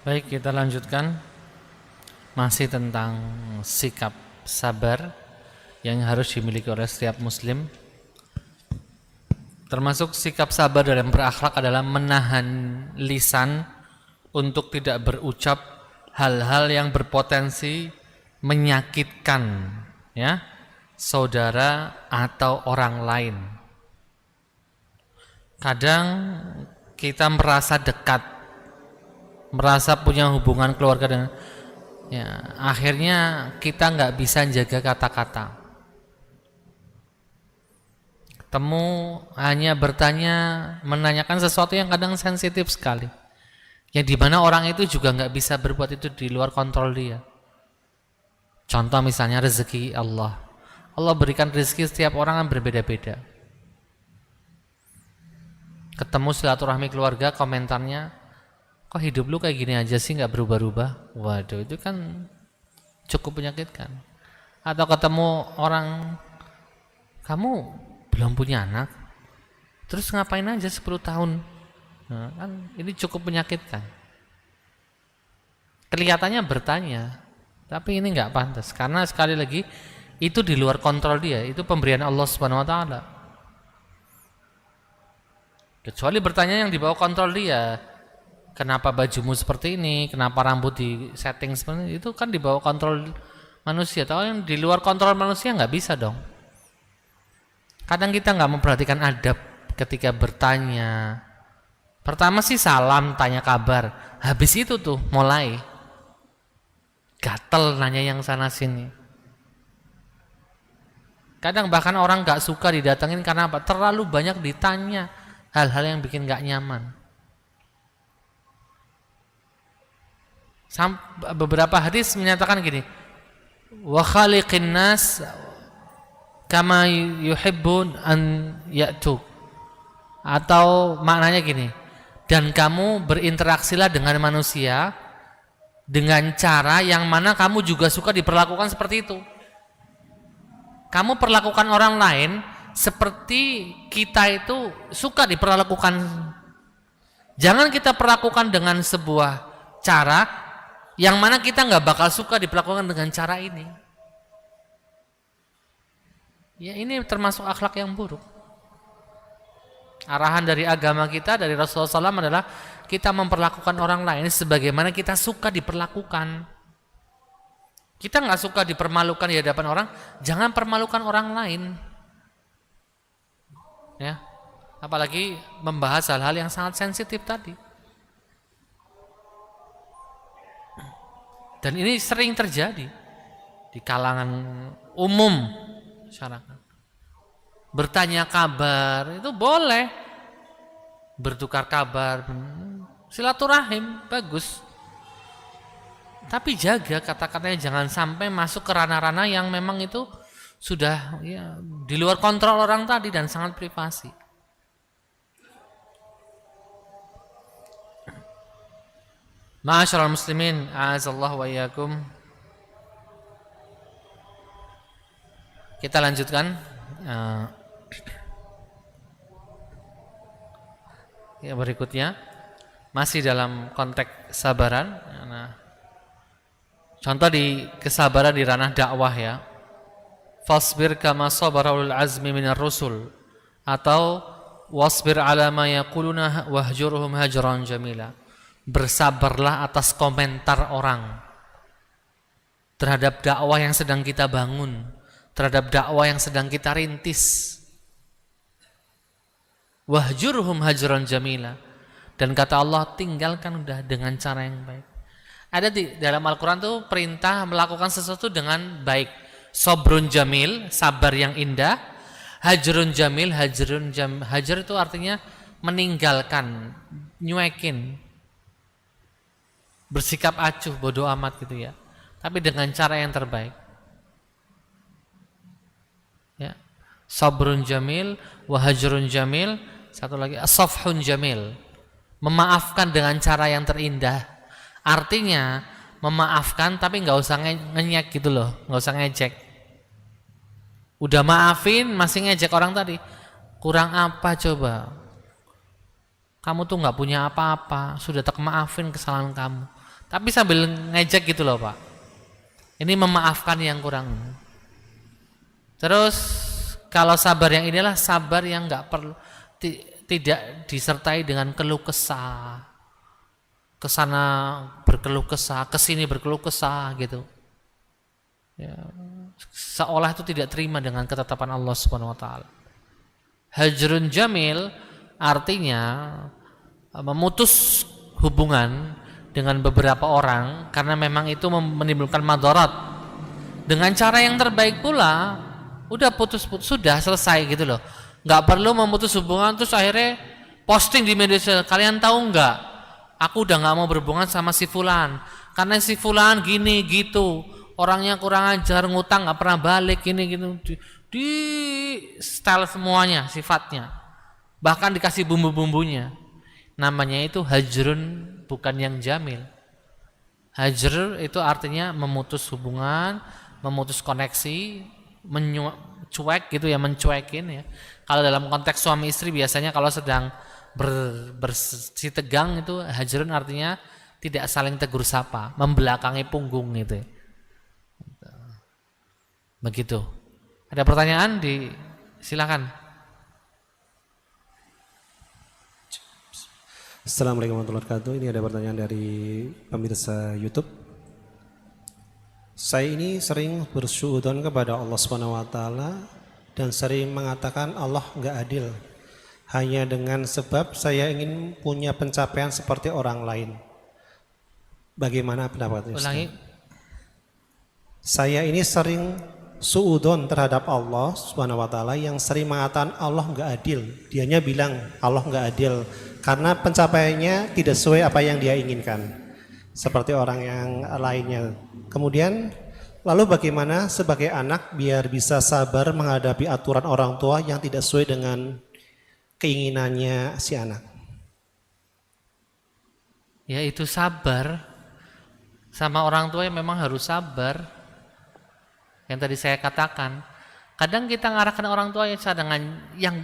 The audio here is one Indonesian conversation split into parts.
Baik, kita lanjutkan masih tentang sikap sabar yang harus dimiliki oleh setiap muslim. Termasuk sikap sabar dalam berakhlak adalah menahan lisan untuk tidak berucap hal-hal yang berpotensi menyakitkan ya, saudara atau orang lain. Kadang kita merasa dekat, merasa punya hubungan keluarga dengan ya, akhirnya kita nggak bisa jaga kata-kata. Ketemu hanya bertanya, menanyakan sesuatu yang kadang sensitif sekali, yang dimana orang itu juga nggak bisa berbuat itu, di luar kontrol dia. Contoh misalnya rezeki Allah. Allah berikan rezeki setiap orang yang berbeda-beda. Ketemu silaturahmi keluarga, komentarnya, kok hidup lu kayak gini aja sih, nggak berubah-ubah. Waduh, itu kan cukup menyakitkan. Atau ketemu orang, kamu belum punya anak, terus ngapain aja 10 tahun. Nah, kan ini cukup menyakitkan. Kelihatannya bertanya, tapi ini nggak pantas, karena sekali lagi itu di luar kontrol dia, itu pemberian Allah Subhanahu wa taala. Kecuali bertanya yang di bawah kontrol dia. Kenapa bajumu seperti ini? Kenapa rambut di setting seperti ini? Itu kan di bawah kontrol manusia. Tahu yang di luar kontrol manusia nggak bisa dong. Kadang kita nggak memperhatikan adab ketika bertanya. Pertama sih salam, tanya kabar. Habis itu tuh mulai gatel nanya yang sana sini. Kadang bahkan orang nggak suka didatengin karena apa? Terlalu banyak ditanya hal-hal yang bikin nggak nyaman. Beberapa hadis menyatakan gini, wa khaliqin nas kama yuhibbun an ya'tu, atau maknanya gini, dan kamu berinteraksilah dengan manusia dengan cara yang mana kamu juga suka diperlakukan seperti itu. Kamu perlakukan orang lain seperti kita itu suka diperlakukan. Jangan kita perlakukan dengan sebuah cara yang mana kita nggak bakal suka diperlakukan dengan cara ini. Ya, ini termasuk akhlak yang buruk. Arahan dari agama kita, dari Rasulullah SAW adalah kita memperlakukan orang lain sebagaimana kita suka diperlakukan. Kita nggak suka dipermalukan di hadapan orang, jangan permalukan orang lain. Ya, apalagi membahas hal-hal yang sangat sensitif tadi. Dan ini sering terjadi di kalangan umum masyarakat. Bertanya kabar itu boleh, bertukar kabar, silaturahim bagus. Tapi jaga kata-katanya, jangan sampai masuk ke ranah-ranah yang memang itu sudah ya, di luar kontrol orang tadi dan sangat privasi. Ma'asyiral muslimin, a'azallahu wa iyyakum. Kita lanjutkan ya, berikutnya masih dalam konteks sabaran. Nah, contoh di kesabaran di ranah dakwah ya. Fasbir kama sabara ulul azmi minar rusul, atau wasbir ala ma yaquluna wahjurhum hajran jamila. Bersabarlah atas komentar orang terhadap dakwah yang sedang kita bangun, terhadap dakwah yang sedang kita rintis. Wahjurhum hajran jamila, dan kata Allah, tinggalkan udah dengan cara yang baik. Ada di dalam Al-Quran tuh perintah melakukan sesuatu dengan baik. Sobrun jamil, sabar yang indah. Hajrun jamil, hajar itu artinya meninggalkan, nyuekin, bersikap acuh, bodoh amat gitu ya, tapi dengan cara yang terbaik ya. Sabrun jamil, wahajrun jamil. Satu lagi, asafhun jamil, memaafkan dengan cara yang terindah. Artinya memaafkan tapi nggak usah ngenyek gitu loh, nggak usah ngejek. Udah maafin masih ngejek orang tadi, kurang apa coba? Kamu tuh nggak punya apa-apa, sudah tak maafin kesalahan kamu. Tapi sambil ngejek gitu loh Pak. Ini memaafkan yang kurang. Terus kalau sabar yang inilah sabar yang nggak perlu tidak disertai dengan keluh kesah. Kesana berkeluh kesah, kesini berkeluh kesah gitu. Ya, seolah itu tidak terima dengan ketetapan Allah Subhanahu wa taala. Hajrun jamil artinya memutus hubungan dengan beberapa orang karena memang itu menimbulkan madarat. Dengan cara yang terbaik pula, udah putus sudah selesai gitu loh. Nggak perlu memutus hubungan terus akhirnya posting di media sosial. Kalian tahu nggak? Aku udah nggak mau berhubungan sama si fulan karena si fulan gini gitu. Orangnya kurang ajar, ngutang nggak pernah balik, gini gitu, di style semuanya sifatnya, bahkan dikasih bumbu-bumbunya. Namanya itu hajrun, bukan yang jamil. Hajr itu artinya memutus hubungan, memutus koneksi, mencuek gitu ya, mencuekin ya. Kalau dalam konteks suami istri biasanya kalau sedang bersitegang itu hajrun artinya tidak saling tegur sapa, membelakangi punggung gitu. Begitu. Ada pertanyaan silakan. Assalamualaikum warahmatullahi wabarakatuh. Ini ada pertanyaan dari pemirsa YouTube. Saya ini sering bersyuudzon kepada Allah Subhanahu wa taala dan sering mengatakan Allah enggak adil. Hanya dengan sebab saya ingin punya pencapaian seperti orang lain. Bagaimana pendapatnya? Ulangi. Saya ini sering suudzon terhadap Allah Subhanahu wa taala yang sering mengatakan Allah enggak adil. Dianya bilang Allah enggak adil karena pencapaiannya tidak sesuai apa yang dia inginkan. Seperti orang yang lainnya. Kemudian lalu bagaimana sebagai anak biar bisa sabar menghadapi aturan orang tua yang tidak sesuai dengan keinginannya si anak? Ya itu sabar. Sama orang tua yang memang harus sabar. Yang tadi saya katakan, kadang kita ngarahkan orang tua dengan yang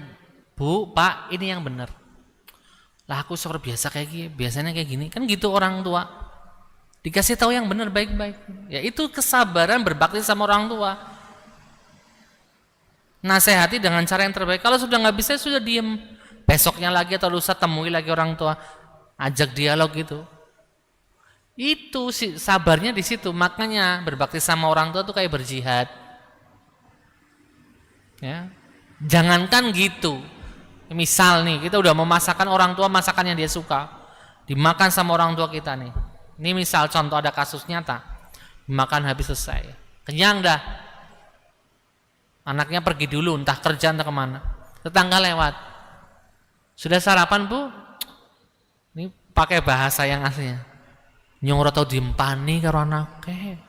Bu, Pak, ini yang benar. Lah aku seperti biasa kayak gini, biasanya kayak gini, kan gitu orang tua. Dikasih tahu yang benar baik-baik. Ya itu kesabaran berbakti sama orang tua. Nasihati dengan cara yang terbaik. Kalau sudah nggak bisa sudah diem. Besoknya lagi atau lusa temui lagi orang tua, ajak dialog gitu. Itu sih sabarnya di situ. Makanya berbakti sama orang tua tuh kayak berjihad. Ya. Jangankan gitu. Misal nih, kita udah memasakkan orang tua masakan yang dia suka. Dimakan sama orang tua kita nih. Ini misal contoh ada kasus nyata. Dimakan habis selesai. Kenyang dah. Anaknya pergi dulu, entah kerja entah kemana. Tetangga lewat. Sudah sarapan Bu? Ini pakai bahasa yang aslinya. Nyong tau diempani karo anake.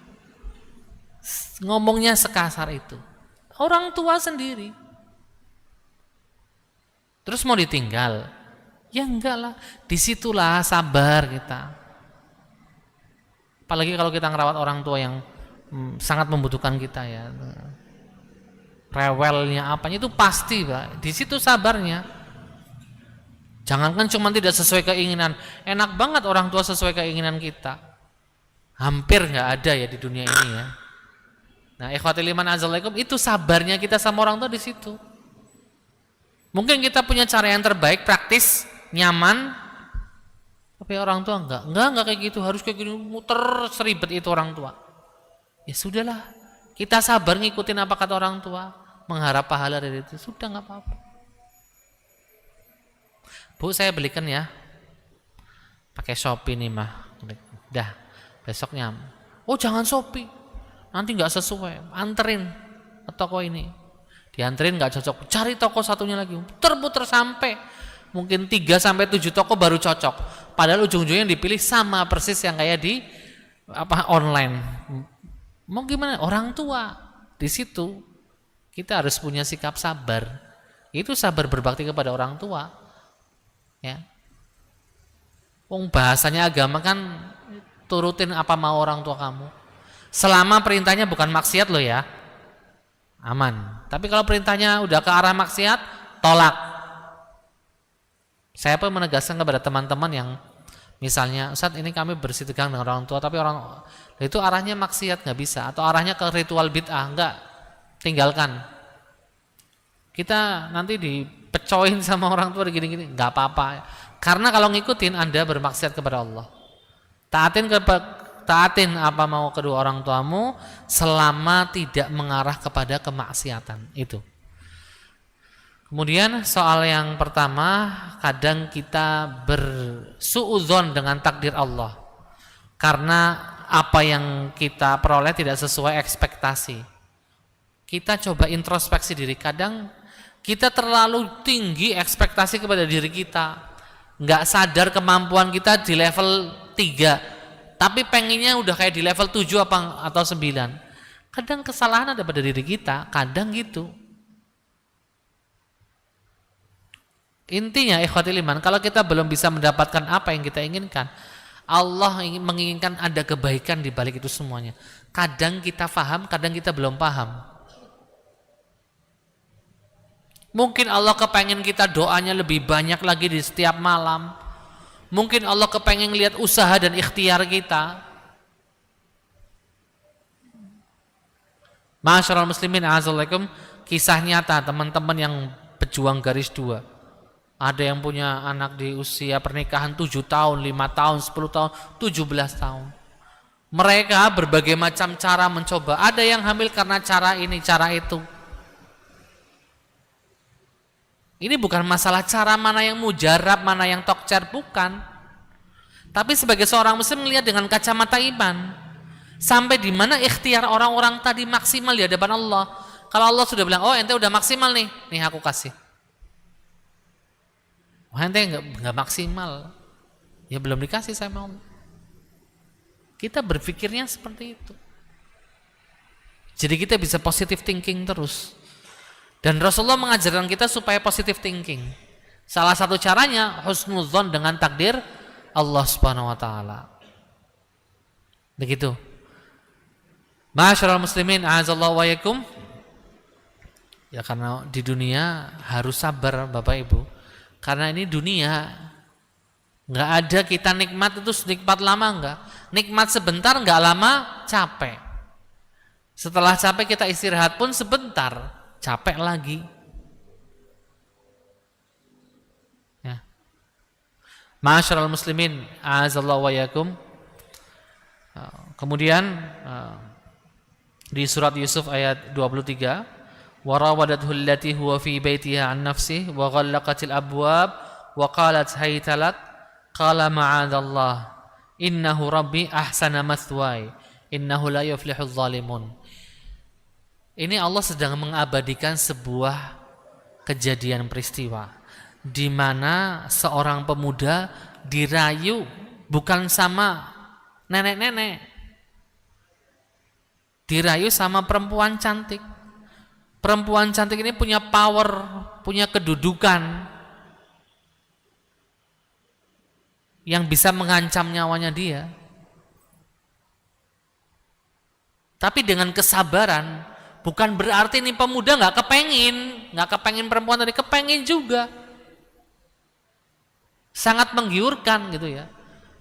Ngomongnya sekasar itu. Orang tua sendiri. Terus mau ditinggal? Ya enggak lah. Disitulah sabar kita. Apalagi kalau kita ngerawat orang tua yang sangat membutuhkan kita ya. Rewelnya apanya itu pasti Pak. Di situ sabarnya. Jangankan cuma tidak sesuai keinginan, enak banget orang tua sesuai keinginan kita. Hampir nggak ada ya di dunia ini ya. Nah, ikhwatil iman azalaikum, itu sabarnya kita sama orang tua di situ. Mungkin kita punya cara yang terbaik, praktis, nyaman, tapi orang tua enggak kayak gitu, harus kayak gini, muter seribet itu orang tua. Ya sudahlah, kita sabar ngikutin apa kata orang tua, mengharap pahala dari itu, sudah nggak apa-apa. Bu, saya belikan ya, pakai Shopee nih mah, dah besoknya. Oh jangan Shopee, nanti nggak sesuai, anterin ke toko ini. Dianterin nggak cocok, cari toko satunya lagi, puter-puter sampai mungkin 3 sampai 7 toko baru cocok. Padahal ujung-ujungnya yang dipilih sama persis yang kayak di online. Mau gimana? Orang tua di situ kita harus punya sikap sabar. Itu sabar berbakti kepada orang tua. Ya. Wong bahasanya agama kan turutin apa mau orang tua kamu. Selama perintahnya bukan maksiat loh ya. Aman. Tapi kalau perintahnya udah ke arah maksiat, tolak. Saya pun menegaskan kepada teman-teman yang Misalnya, Ustaz ini kami bersih tegang dengan orang tua, tapi orang itu arahnya maksiat, nggak bisa, atau arahnya ke ritual bid'ah, nggak, tinggalkan. Kita nanti dipecoin sama orang tua gini-gini, nggak apa-apa. Karena kalau ngikutin Anda bermaksiat kepada Allah. Taatin apa mau kedua orang tuamu selama tidak mengarah kepada kemaksiatan itu. Kemudian soal yang pertama, kadang kita bersuudzon dengan takdir Allah karena apa yang kita peroleh tidak sesuai ekspektasi. Kita coba introspeksi diri, kadang kita terlalu tinggi ekspektasi kepada diri kita, nggak sadar kemampuan kita di level 3, tapi pengennya udah kayak di level 7 atau 9. Kadang kesalahan ada pada diri kita, kadang gitu. Intinya ikhwatil iman, kalau kita belum bisa mendapatkan apa yang kita inginkan, Allah menginginkan ada kebaikan di balik itu semuanya. Kadang kita paham, kadang kita belum paham. Mungkin Allah kepengen kita doanya lebih banyak lagi di setiap malam. Mungkin Allah kepengen lihat usaha dan ikhtiar kita. Masyarul muslimin a'azzalaikum, kisah nyata teman-teman yang pejuang garis 2. Ada yang punya anak di usia pernikahan 7 tahun, 5 tahun, 10 tahun, 17 tahun. Mereka berbagai macam cara mencoba. Ada yang hamil karena cara ini, cara itu. Ini bukan masalah cara mana yang mujarab, mana yang tokcer, bukan. Tapi sebagai seorang muslim melihat dengan kacamata iman. Sampai di mana ikhtiar orang-orang tadi maksimal di hadapan Allah. Kalau Allah sudah bilang, oh ente udah maksimal nih aku kasih. Wah, ente nggak maksimal, ya belum dikasih sama Allah. Kita berpikirnya seperti itu. Jadi kita bisa positive thinking terus. Dan Rasulullah mengajarkan kita supaya positive thinking. Salah satu caranya husnudzon dengan takdir Allah Subhanahu wa taala. Begitu. Masyarul muslimin a'azzallahu wa yakum. Ya karena di dunia harus sabar Bapak Ibu. Karena ini dunia, nggak ada kita nikmat itu nikmat lama enggak. Nikmat sebentar nggak lama capek. Setelah capek kita istirahat pun sebentar, capek lagi. Ya. Ma'asyiral muslimin, a'azallahu wa yakum. Kemudian di surat Yusuf ayat 23, وراودته التي هو في بيتها عن نفسه وغلقت الأبواب وقالت هيت لك قال معاذ الله إنه ربي أحسن مثواي إنه لا يفلح الظالمون. Ini Allah sedang mengabadikan sebuah kejadian peristiwa di mana seorang pemuda dirayu bukan sama nenek-nenek, dirayu sama perempuan cantik. Perempuan cantik ini punya power, punya kedudukan yang bisa mengancam nyawanya dia. Tapi dengan kesabaran, bukan berarti ini pemuda nggak kepengin perempuan tadi, kepengin juga. Sangat menggiurkan gitu ya.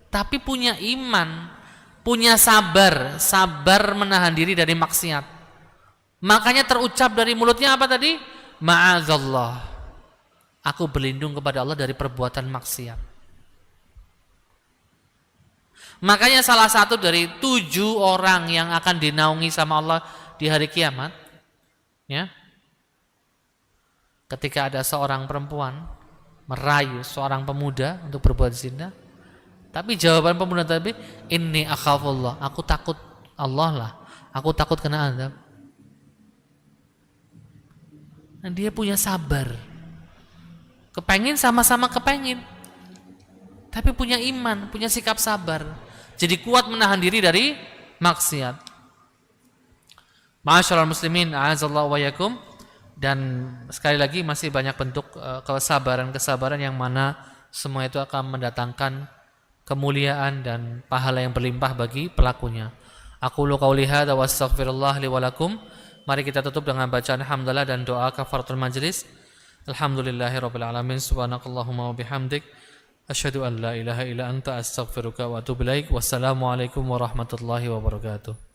Tapi punya iman, punya sabar menahan diri dari maksiat. Makanya terucap dari mulutnya apa tadi? Ma'azallah. Aku berlindung kepada Allah dari perbuatan maksiat. Makanya salah satu dari 7 orang yang akan dinaungi sama Allah di hari kiamat, ya, ketika ada seorang perempuan merayu seorang pemuda untuk berbuat zina, tapi jawaban pemuda tadi, inni akhafullah, aku takut Allah lah, aku takut kena azab. Dan dia punya sabar, kepengin, sama-sama kepengin, tapi punya iman, punya sikap sabar, jadi kuat menahan diri dari maksiat. Ma'asyiral muslimin a'azzallahu wa yakum. Dan sekali lagi masih banyak bentuk kesabaran-kesabaran yang mana semua itu akan mendatangkan kemuliaan dan pahala yang berlimpah bagi pelakunya. Aqulu qauli hadza wa astaghfirullah li wa lakum. Mari kita tutup dengan bacaan hamdalah dan doa kafaratul majlis. Alhamdulillahirabbil alamin, subhanakallahumma wa bihamdik, Asyhadu an la ilaha illa anta astaghfiruka wa atubu ilaik. Wassalamualaikum warahmatullahi wabarakatuh.